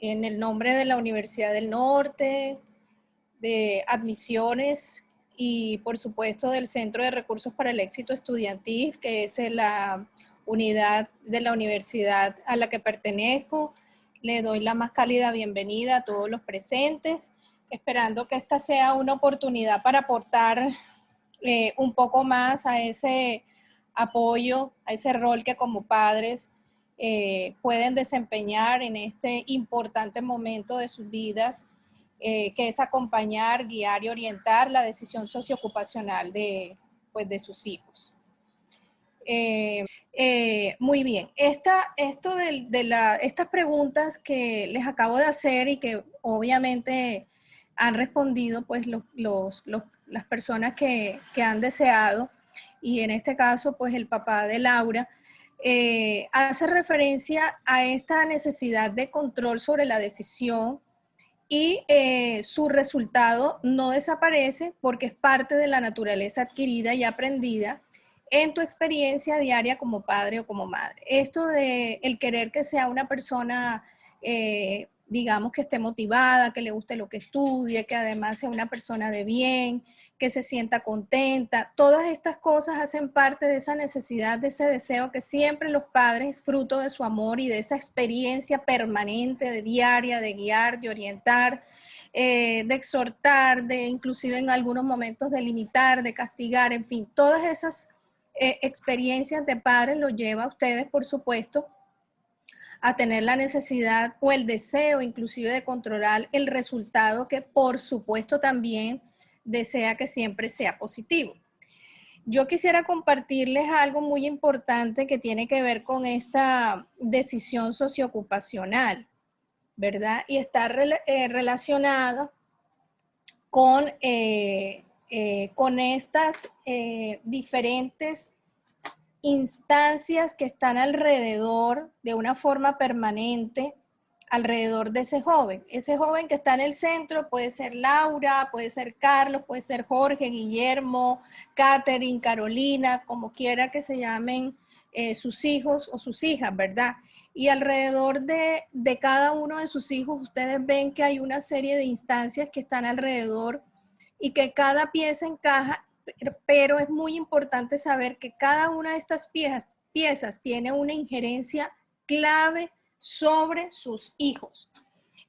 en el nombre de la Universidad del Norte, de Admisiones y por supuesto del Centro de Recursos para el Éxito Estudiantil, que es la unidad de la universidad a la que pertenezco. Le doy la más cálida bienvenida a todos los presentes, esperando que esta sea una oportunidad para aportar un poco más a ese apoyo, a ese rol que como padres pueden desempeñar en este importante momento de sus vidas, que es acompañar, guiar y orientar la decisión socioocupacional de sus hijos. Muy bien, estas preguntas que les acabo de hacer y que obviamente han respondido pues las personas que han deseado, y en este caso pues el papá de Laura, hace referencia a esta necesidad de control sobre la decisión y su resultado no desaparece porque es parte de la naturaleza adquirida y aprendida en tu experiencia diaria como padre o como madre. Esto de el querer que sea una persona, digamos, que esté motivada, que le guste lo que estudie, que además sea una persona de bien, que se sienta contenta, todas estas cosas hacen parte de esa necesidad, de ese deseo que siempre los padres, fruto de su amor y de esa experiencia permanente, de diaria, de guiar, de orientar, de exhortar, de inclusive en algunos momentos de limitar, de castigar, en fin, todas esas experiencias de padres los lleva a ustedes, por supuesto, a tener la necesidad o el deseo inclusive de controlar el resultado que por supuesto también desea que siempre sea positivo. Yo quisiera compartirles algo muy importante que tiene que ver con esta decisión socioocupacional, ¿verdad? Y está relacionada con estas diferentes instancias que están alrededor de una forma permanente, alrededor de ese joven. Ese joven que está en el centro puede ser Laura, puede ser Carlos, puede ser Jorge, Guillermo, Catherine, Carolina, como quiera que se llamen sus hijos o sus hijas, ¿verdad? Y alrededor de cada uno de sus hijos, ustedes ven que hay una serie de instancias que están alrededor y que cada pieza encaja, pero es muy importante saber que cada una de estas piezas tiene una injerencia clave sobre sus hijos.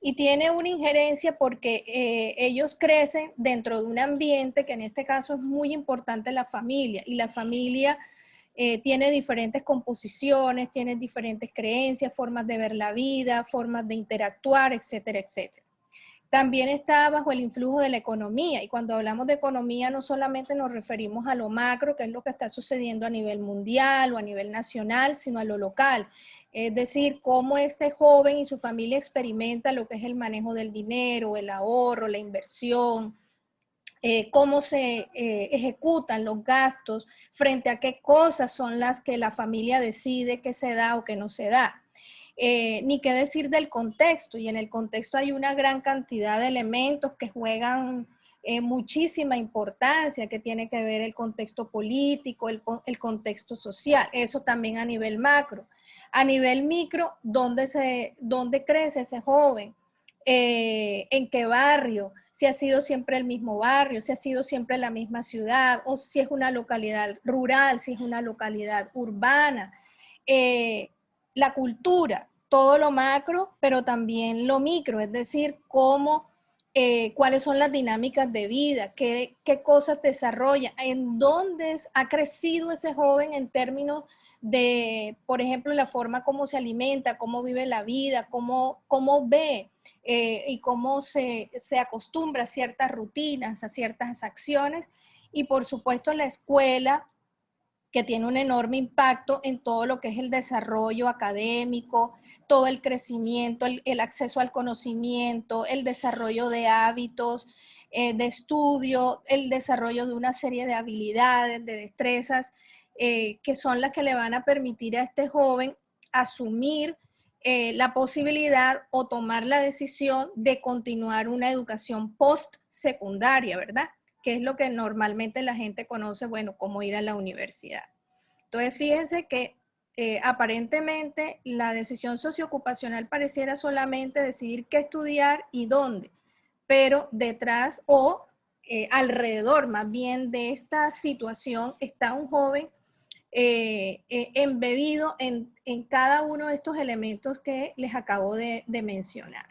Y tiene una injerencia porque ellos crecen dentro de un ambiente que en este caso es muy importante, la familia. Y la familia tiene diferentes composiciones, tiene diferentes creencias, formas de ver la vida, formas de interactuar, etcétera, etcétera. También está bajo el influjo de la economía, y cuando hablamos de economía no solamente nos referimos a lo macro, que es lo que está sucediendo a nivel mundial o a nivel nacional, sino a lo local. Es decir, cómo este joven y su familia experimenta lo que es el manejo del dinero, el ahorro, la inversión, cómo se ejecutan los gastos, frente a qué cosas son las que la familia decide que se da o que no se da. Ni qué decir del contexto, y en el contexto hay una gran cantidad de elementos que juegan muchísima importancia, que tiene que ver el contexto político, el contexto social, eso también a nivel macro. A nivel micro, ¿dónde crece ese joven? ¿En qué barrio? Si ha sido siempre el mismo barrio, si ha sido siempre la misma ciudad, o si es una localidad rural, si es una localidad urbana. La cultura, todo lo macro, pero también lo micro, es decir, cuáles son las dinámicas de vida, qué cosas desarrolla, en dónde ha crecido ese joven en términos de, por ejemplo, la forma como se alimenta, cómo vive la vida, cómo ve y cómo se acostumbra a ciertas rutinas, a ciertas acciones, y por supuesto la escuela, que tiene un enorme impacto en todo lo que es el desarrollo académico, todo el crecimiento, el acceso al conocimiento, el desarrollo de hábitos de estudio, el desarrollo de una serie de habilidades, de destrezas, que son las que le van a permitir a este joven asumir la posibilidad o tomar la decisión de continuar una educación post-secundaria, ¿verdad? Que es lo que normalmente la gente conoce, bueno, como ir a la universidad. Entonces, fíjense que aparentemente la decisión socioocupacional pareciera solamente decidir qué estudiar y dónde, pero detrás o alrededor más bien de esta situación está un joven embebido en cada uno de estos elementos que les acabo de mencionar.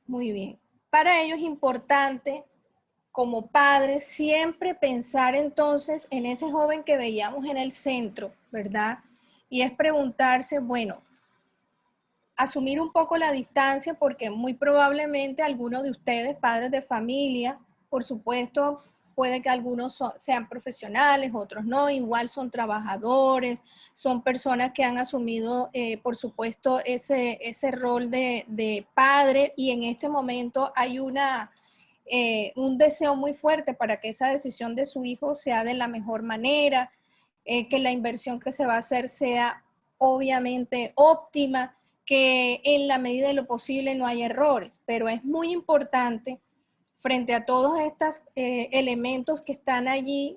Muy bien. Para ello es importante, como padres, siempre pensar entonces en ese joven que veíamos en el centro, ¿verdad? Y es preguntarse, bueno, asumir un poco la distancia porque muy probablemente algunos de ustedes, padres de familia, por supuesto, puede que algunos sean profesionales, otros no, igual son trabajadores, son personas que han asumido, por supuesto, ese rol de padre y en este momento hay un deseo muy fuerte para que esa decisión de su hijo sea de la mejor manera, que la inversión que se va a hacer sea obviamente óptima, que en la medida de lo posible no haya errores, pero es muy importante frente a todos estos elementos que están allí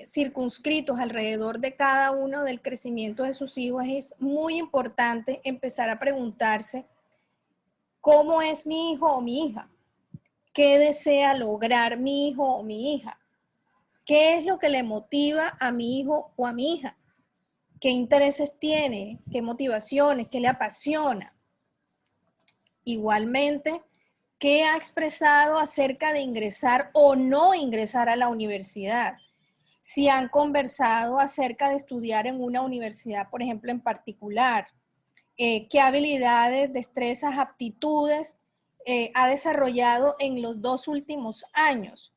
circunscritos alrededor de cada uno del crecimiento de sus hijos, es muy importante empezar a preguntarse cómo es mi hijo o mi hija, qué desea lograr mi hijo o mi hija, qué es lo que le motiva a mi hijo o a mi hija, qué intereses tiene, qué motivaciones, qué le apasiona. Igualmente, ¿qué ha expresado acerca de ingresar o no ingresar a la universidad? Si han conversado acerca de estudiar en una universidad, por ejemplo, en particular, qué habilidades, destrezas, aptitudes ha desarrollado en los 2 últimos años.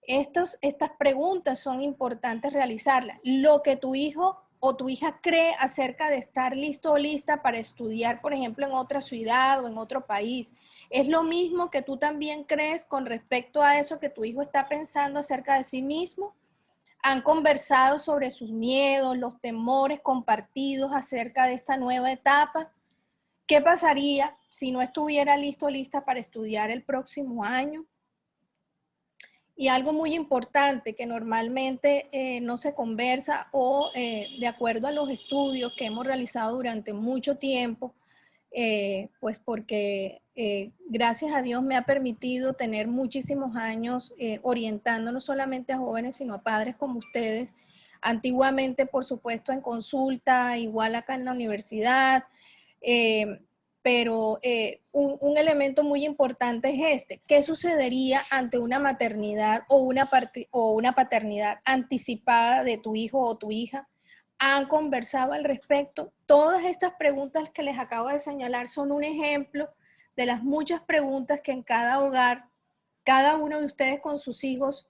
Estas preguntas son importantes realizarlas. Lo que tu hijo o tu hija cree acerca de estar listo o lista para estudiar, por ejemplo, en otra ciudad o en otro país, ¿es lo mismo que tú también crees con respecto a eso que tu hijo está pensando acerca de sí mismo? ¿Han conversado sobre sus miedos, los temores compartidos acerca de esta nueva etapa? ¿Qué pasaría si no estuviera listo o lista para estudiar el próximo año? Y algo muy importante que normalmente no se conversa o de acuerdo a los estudios que hemos realizado durante mucho tiempo, pues porque gracias a Dios me ha permitido tener muchísimos años orientando no solamente a jóvenes, sino a padres como ustedes. Antiguamente, por supuesto, en consulta, igual acá en la universidad, pero un elemento muy importante es este. ¿Qué sucedería ante una maternidad o una paternidad anticipada de tu hijo o tu hija? ¿Han conversado al respecto? Todas estas preguntas que les acabo de señalar son un ejemplo de las muchas preguntas que en cada hogar, cada uno de ustedes con sus hijos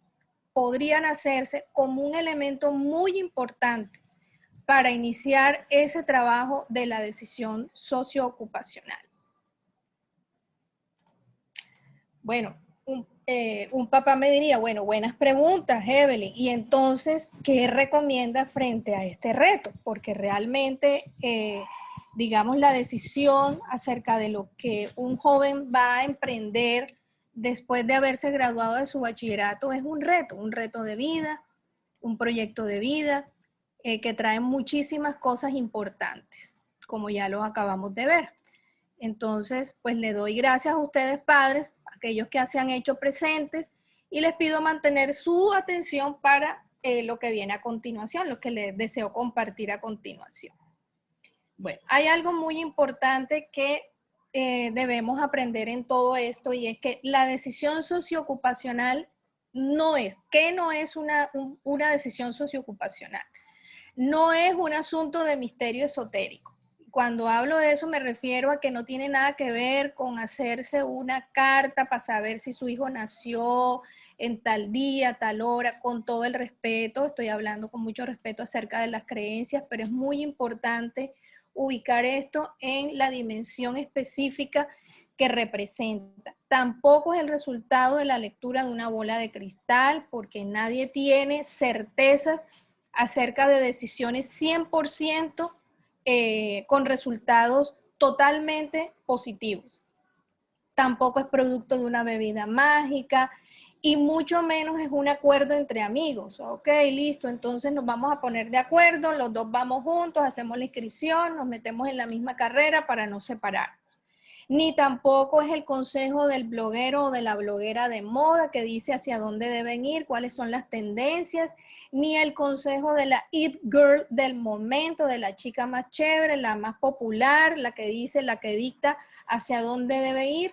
podrían hacerse como un elemento muy importante para iniciar ese trabajo de la decisión socioocupacional. Bueno, un papá me diría, bueno, buenas preguntas, Evelyn, y entonces, ¿qué recomienda frente a este reto? Porque realmente, digamos, la decisión acerca de lo que un joven va a emprender después de haberse graduado de su bachillerato es un reto de vida, un proyecto de vida, que trae muchísimas cosas importantes, como ya lo acabamos de ver. Entonces, pues le doy gracias a ustedes, padres, aquellos que se han hecho presentes, y les pido mantener su atención para lo que viene a continuación, lo que les deseo compartir a continuación. Bueno, hay algo muy importante que debemos aprender en todo esto, y es que la decisión socioocupacional no es, ¿qué no es una decisión socioocupacional? No es un asunto de misterio esotérico. Cuando hablo de eso me refiero a que no tiene nada que ver con hacerse una carta para saber si su hijo nació en tal día, tal hora, con todo el respeto. Estoy hablando con mucho respeto acerca de las creencias, pero es muy importante ubicar esto en la dimensión específica que representa. Tampoco es el resultado de la lectura de una bola de cristal, porque nadie tiene certezas acerca de decisiones 100% con resultados totalmente positivos. Tampoco es producto de una bebida mágica y mucho menos es un acuerdo entre amigos. Ok, listo, entonces nos vamos a poner de acuerdo, los dos vamos juntos, hacemos la inscripción, nos metemos en la misma carrera para no separar. Ni tampoco es el consejo del bloguero o de la bloguera de moda que dice hacia dónde deben ir, cuáles son las tendencias, ni el consejo de la it girl del momento, de la chica más chévere, la más popular, la que dice, la que dicta hacia dónde debe ir,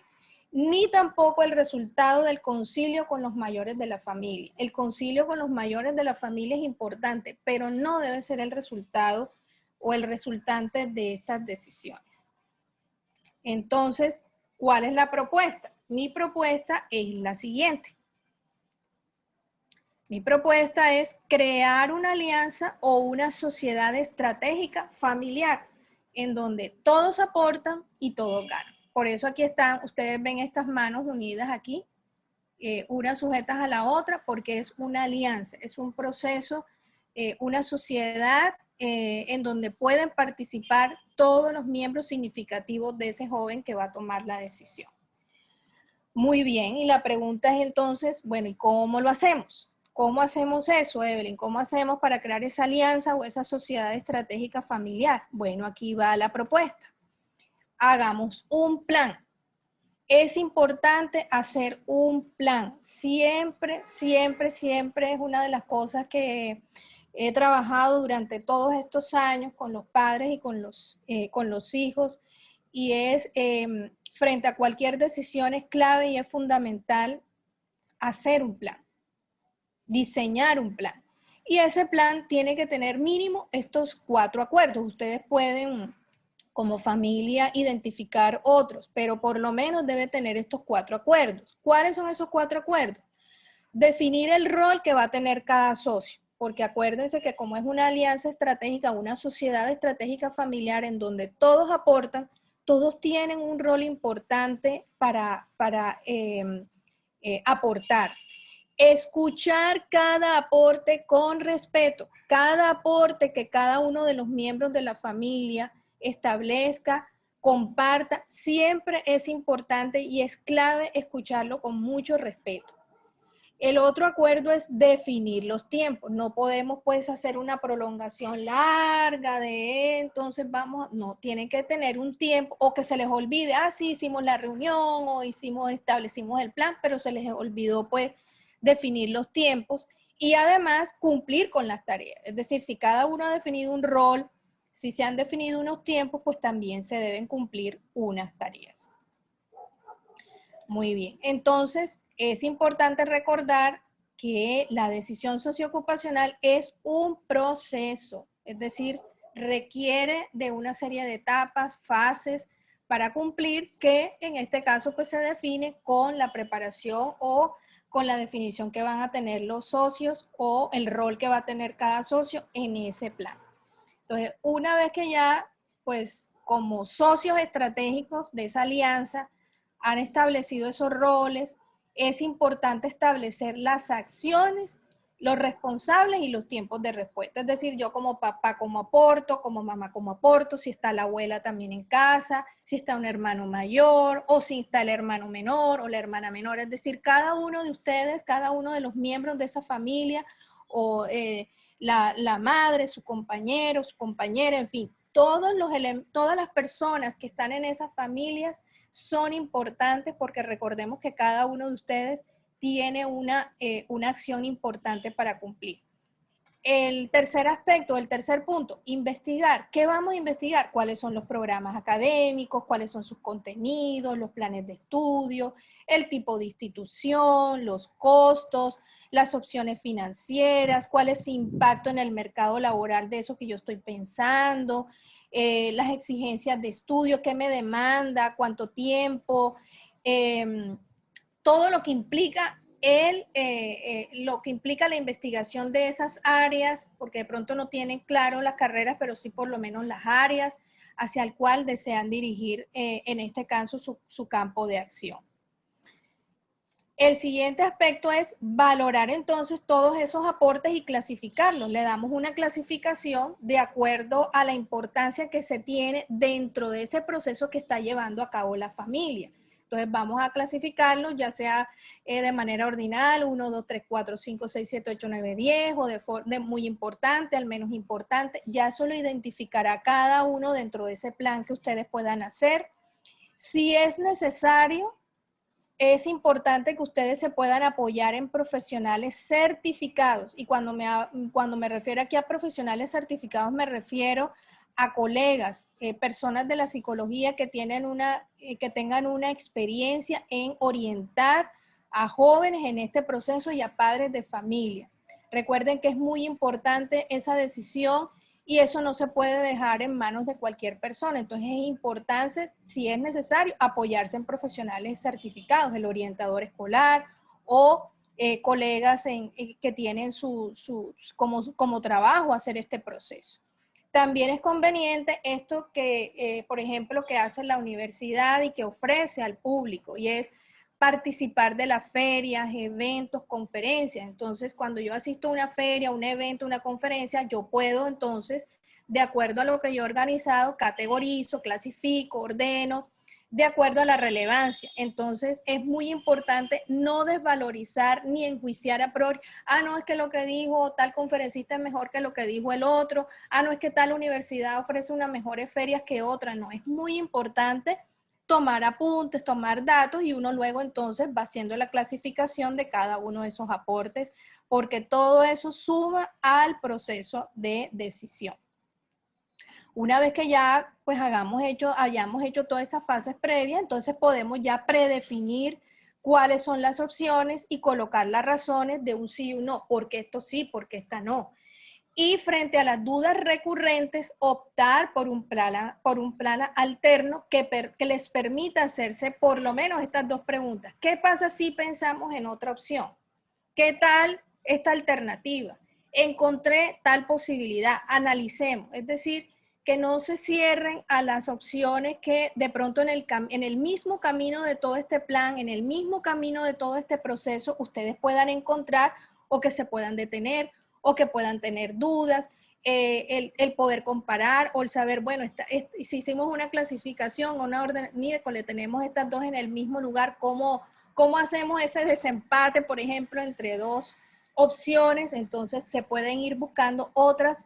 ni tampoco el resultado del concilio con los mayores de la familia. El concilio con los mayores de la familia es importante, pero no debe ser el resultado o el resultante de estas decisiones. Entonces, ¿cuál es la propuesta? Mi propuesta es la siguiente. Mi propuesta es crear una alianza o una sociedad estratégica familiar en donde todos aportan y todos ganan. Por eso aquí están, ustedes ven estas manos unidas aquí, unas sujetas a la otra, porque es una alianza, es un proceso, una sociedad en donde pueden participar todos los miembros significativos de ese joven que va a tomar la decisión. Muy bien, y la pregunta es entonces, bueno, ¿y cómo lo hacemos? ¿Cómo hacemos eso, Evelyn? ¿Cómo hacemos para crear esa alianza o esa sociedad estratégica familiar? Bueno, aquí va la propuesta. Hagamos un plan. Es importante hacer un plan. Siempre, siempre, siempre es una de las cosas que he trabajado durante todos estos años con los padres y con los hijos, y es frente a cualquier decisión es clave y es fundamental hacer un plan, diseñar un plan. Y ese plan tiene que tener mínimo estos 4 acuerdos. Ustedes pueden, como familia, identificar otros, pero por lo menos debe tener estos 4 acuerdos. ¿Cuáles son esos 4 acuerdos? Definir el rol que va a tener cada socio, porque acuérdense que como es una alianza estratégica, una sociedad estratégica familiar en donde todos aportan, todos tienen un rol importante para aportar. Escuchar cada aporte con respeto, cada aporte que cada uno de los miembros de la familia establezca, comparta, siempre es importante y es clave escucharlo con mucho respeto. El otro acuerdo es definir los tiempos. No podemos pues hacer una prolongación larga de entonces vamos, no, tienen que tener un tiempo o que se les olvide, sí, hicimos la reunión o establecimos el plan, pero se les olvidó pues definir los tiempos y además cumplir con las tareas. Es decir, si cada uno ha definido un rol, si se han definido unos tiempos, pues también se deben cumplir unas tareas. Muy bien, entonces es importante recordar que la decisión socioocupacional es un proceso, es decir, requiere de una serie de etapas, fases para cumplir, que en este caso pues se define con la preparación o con la definición que van a tener los socios o el rol que va a tener cada socio en ese plan. Entonces, una vez que ya pues como socios estratégicos de esa alianza han establecido esos roles, es importante establecer las acciones, los responsables y los tiempos de respuesta. Es decir, yo como papá como aporto, como mamá como aporto, si está la abuela también en casa, si está un hermano mayor o si está el hermano menor o la hermana menor. Es decir, cada uno de ustedes, cada uno de los miembros de esa familia o la madre, su compañero, su compañera, en fin, todas las personas que están en esas familias son importantes porque recordemos que cada uno de ustedes tiene una acción importante para cumplir. El tercer aspecto, el tercer punto, investigar. ¿Qué vamos a investigar? ¿Cuáles son los programas académicos? ¿Cuáles son sus contenidos? ¿Los planes de estudio? ¿El tipo de institución? ¿Los costos? ¿Las opciones financieras? ¿Cuál es el impacto en el mercado laboral de eso que yo estoy pensando? Las exigencias de estudio, qué me demanda, cuánto tiempo, todo lo que implica lo que implica la investigación de esas áreas, porque de pronto no tienen claro las carreras, pero sí por lo menos las áreas hacia el cual desean dirigir, en este caso, su campo de acción. El siguiente aspecto es valorar entonces todos esos aportes y clasificarlos. Le damos una clasificación de acuerdo a la importancia que se tiene dentro de ese proceso que está llevando a cabo la familia. Entonces vamos a clasificarlos, ya sea de manera ordinal, 1, 2, 3, 4, 5, 6, 7, 8, 9, 10, o de muy importante al menos importante. Ya eso lo identificará cada uno dentro de ese plan que ustedes puedan hacer. Si es necesario, es importante que ustedes se puedan apoyar en profesionales certificados. Y cuando me refiero aquí a profesionales certificados, me refiero a colegas, personas de la psicología que tengan una experiencia en orientar a jóvenes en este proceso y a padres de familia. Recuerden que es muy importante esa decisión y eso no se puede dejar en manos de cualquier persona. Entonces es importante, si es necesario, apoyarse en profesionales certificados, el orientador escolar o colegas que tienen como trabajo hacer este proceso. También es conveniente esto que, por ejemplo, que hace la universidad y que ofrece al público, y es participar de las ferias, eventos, conferencias. Entonces, cuando yo asisto a una feria, un evento, una conferencia, yo puedo entonces, de acuerdo a lo que yo he organizado, categorizo, clasifico, ordeno, de acuerdo a la relevancia. Entonces, es muy importante no desvalorizar ni enjuiciar a priori. No, es que lo que dijo tal conferencista es mejor que lo que dijo el otro. No, es que tal universidad ofrece unas mejores ferias que otra. No, es muy importante tomar apuntes, tomar datos y uno luego entonces va haciendo la clasificación de cada uno de esos aportes, porque todo eso suma al proceso de decisión. Una vez que ya pues hayamos hecho todas esas fases previas, entonces podemos ya predefinir cuáles son las opciones y colocar las razones de un sí y un no, porque esto sí, porque esta no. Y frente a las dudas recurrentes, optar por un plan alterno que les permita hacerse por lo menos estas dos preguntas. ¿Qué pasa si pensamos en otra opción? ¿Qué tal esta alternativa? Encontré tal posibilidad, analicemos. Es decir, que no se cierren a las opciones que de pronto en el mismo camino de todo este plan, en el mismo camino de todo este proceso, ustedes puedan encontrar o que se puedan detener o que puedan tener dudas, el poder comparar o el saber, bueno, si hicimos una clasificación o una orden, miércoles tenemos estas dos en el mismo lugar, ¿cómo hacemos ese desempate, por ejemplo, entre dos opciones? Entonces se pueden ir buscando otras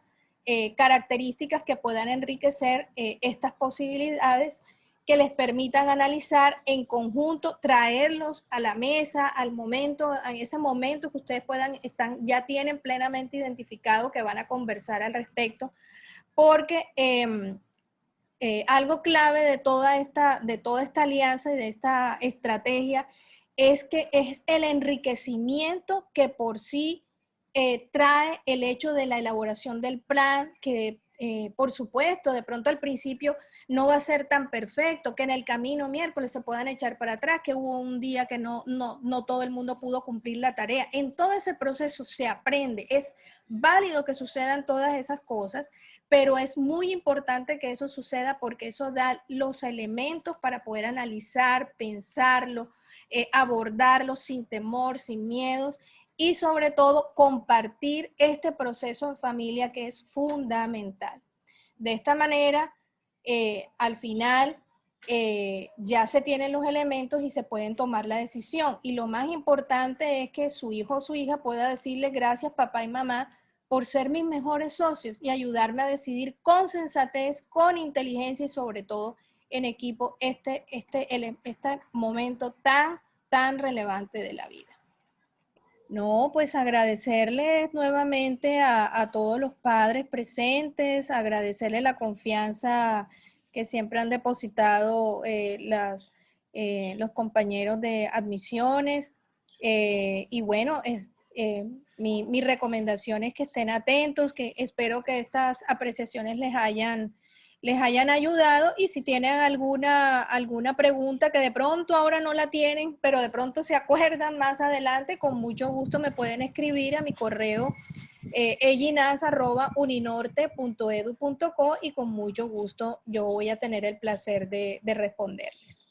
características que puedan enriquecer estas posibilidades, que les permitan analizar en conjunto, traerlos a la mesa, al momento, en ese momento que ustedes ya tienen plenamente identificado que van a conversar al respecto, porque algo clave de toda esta alianza y de esta estrategia es que es el enriquecimiento que por sí trae el hecho de la elaboración del plan, que por supuesto, de pronto al principio no va a ser tan perfecto, que en el camino miércoles se puedan echar para atrás, que hubo un día que no todo el mundo pudo cumplir la tarea. En todo ese proceso se aprende, es válido que sucedan todas esas cosas, pero es muy importante que eso suceda porque eso da los elementos para poder analizar, pensarlo, abordarlo sin temor, sin miedos, y sobre todo compartir este proceso en familia, que es fundamental. De esta manera, al final ya se tienen los elementos y se pueden tomar la decisión. Y lo más importante es que su hijo o su hija pueda decirle gracias papá y mamá por ser mis mejores socios y ayudarme a decidir con sensatez, con inteligencia y sobre todo en equipo este momento tan relevante de la vida. No, pues agradecerles nuevamente a todos los padres presentes, agradecerles la confianza que siempre han depositado los compañeros de admisiones. Y bueno, mi recomendación es que estén atentos, que espero que estas apreciaciones les hayan ayudado, y si tienen alguna pregunta que de pronto ahora no la tienen, pero de pronto se acuerdan más adelante, con mucho gusto me pueden escribir a mi correo ellinas@uninorte.edu.co y con mucho gusto yo voy a tener el placer de responderles.